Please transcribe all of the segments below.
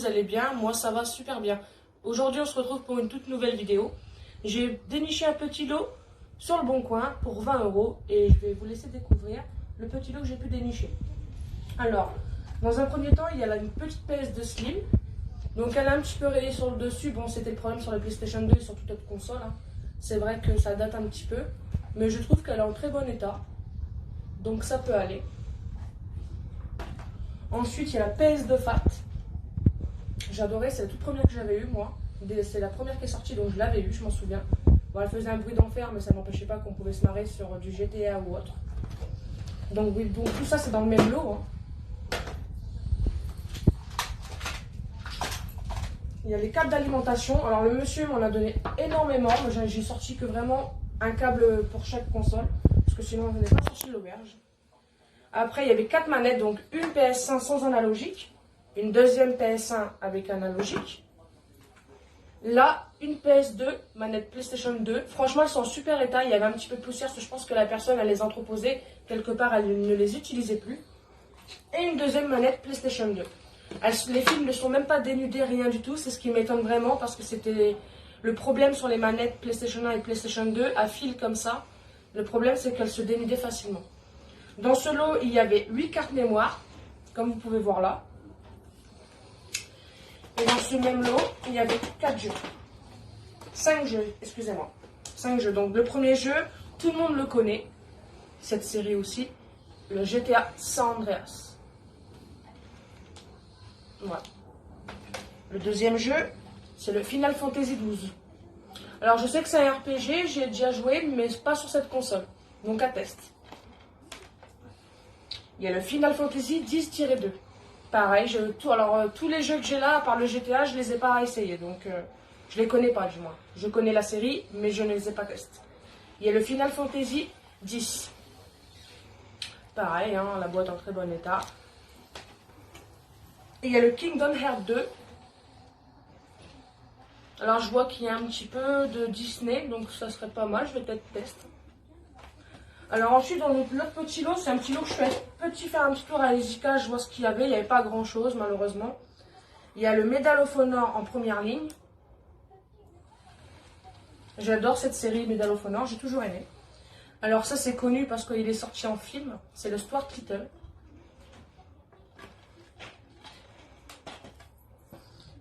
vous allez bien. Moi, ça va super bien. Aujourd'hui, on se retrouve pour une toute nouvelle vidéo. J'ai déniché un petit lot sur le Bon Coin pour 20 € et je vais vous laisser découvrir le petit lot que j'ai pu dénicher. Alors, dans un premier temps, il y a là une petite PS de Slim. Donc, elle a un petit peu rayé sur le dessus. Bon, c'était le problème sur la PlayStation 2 et sur toute autre console. C'est vrai que ça date un petit peu, mais je trouve qu'elle est en très bon état. Donc, ça peut aller. Ensuite, il y a la PS de Fat. J'adorais, c'est la toute première que j'avais eue, moi. C'est la première qui est sortie, donc je l'avais eue, je m'en souviens. Bon, elle faisait un bruit d'enfer, mais ça n'empêchait pas qu'on pouvait se marrer sur du GTA ou autre. Donc, oui, donc tout ça, c'est dans le même lot. Il y a les câbles d'alimentation. Alors, le monsieur m'en a donné énormément. J'ai sorti que vraiment un câble pour chaque console, parce que sinon, je n'ai pas sorti l'auberge. Après, il y avait 4 manettes, donc une PS1 sans analogique, une deuxième PS1 avec analogique. Là, une PS2, manette PlayStation 2. Franchement, elles sont en super état. Il y avait un petit peu de poussière, parce que je pense que la personne, elle les entreposait quelque part, elle ne les utilisait plus. Et une deuxième manette PlayStation 2. Les fils ne sont même pas dénudés, rien du tout. C'est ce qui m'étonne vraiment, parce que c'était le problème sur les manettes PlayStation 1 et PlayStation 2, à fil comme ça. Le problème, c'est qu'elles se dénudaient facilement. Dans ce lot, il y avait 8 cartes mémoire, comme vous pouvez voir là. Et dans ce même lot, il y avait 4 jeux. 5 jeux, excusez-moi. 5 jeux. Donc le premier jeu, tout le monde le connaît. Cette série aussi. Le GTA San Andreas. Voilà. Le deuxième jeu, c'est le Final Fantasy XII. Alors je sais que c'est un RPG, j'ai déjà joué, mais pas sur cette console. Donc à test. Il y a le Final Fantasy X-2. Pareil, tous les jeux que j'ai là, à part le GTA, je ne les ai pas essayés. Donc, je ne les connais pas, du moins. Je connais la série, mais je ne les ai pas testés. Il y a le Final Fantasy X. Pareil, la boîte en très bon état. Et il y a le Kingdom Hearts 2. Alors, je vois qu'il y a un petit peu de Disney, donc ça serait pas mal. Je vais peut-être tester. Alors ensuite, dans l'autre petit lot, c'est un petit lot que je fais faire un petit tour à l'Ezika, je vois ce qu'il y avait. Il n'y avait pas grand chose, malheureusement. Il y a le Medal of Honor en première ligne. J'adore cette série Medal of Honor, j'ai toujours aimé. Alors ça, c'est connu parce qu'il est sorti en film. C'est le Stuart Little.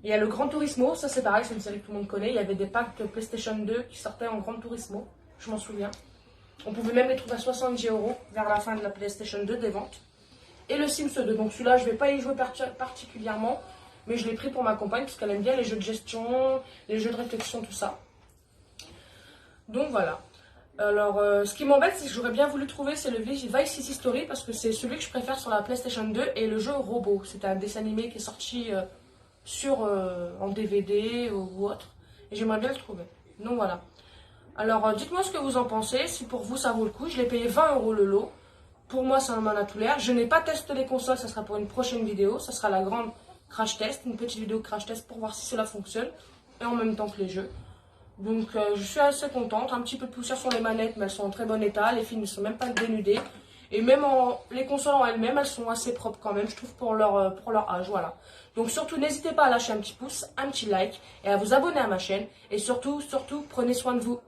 Il y a le Gran Turismo, ça c'est pareil, c'est une série que tout le monde connaît. Il y avait des packs de PlayStation 2 qui sortaient en Gran Turismo, je m'en souviens. On pouvait même les trouver à 70 € vers la fin de la PlayStation 2 des ventes. Et le Sims 2. Donc celui-là, je ne vais pas y jouer particulièrement. Mais je l'ai pris pour ma compagne parce qu'elle aime bien les jeux de gestion, les jeux de réflexion, tout ça. Donc voilà. Alors ce qui m'embête, c'est que j'aurais bien voulu trouver, c'est le Vice City Story. Parce que c'est celui que je préfère sur la PlayStation 2. Et le jeu Robot. C'est un dessin animé qui est sorti en DVD ou autre. Et j'aimerais bien le trouver. Donc voilà. Alors, dites-moi ce que vous en pensez, si pour vous ça vaut le coup. Je l'ai payé 20 € le lot. Pour moi, ça m'en a tout l'air. Je n'ai pas testé les consoles, ça sera pour une prochaine vidéo. Ça sera la grande crash test, une petite vidéo crash test pour voir si cela fonctionne. Et en même temps que les jeux. Donc, je suis assez contente. Un petit peu de poussière sur les manettes, mais elles sont en très bon état. Les fils ne sont même pas dénudés. Et même les consoles en elles-mêmes, elles sont assez propres quand même, je trouve, pour leur âge. Voilà. Donc surtout, n'hésitez pas à lâcher un petit pouce, un petit like et à vous abonner à ma chaîne. Et surtout, prenez soin de vous.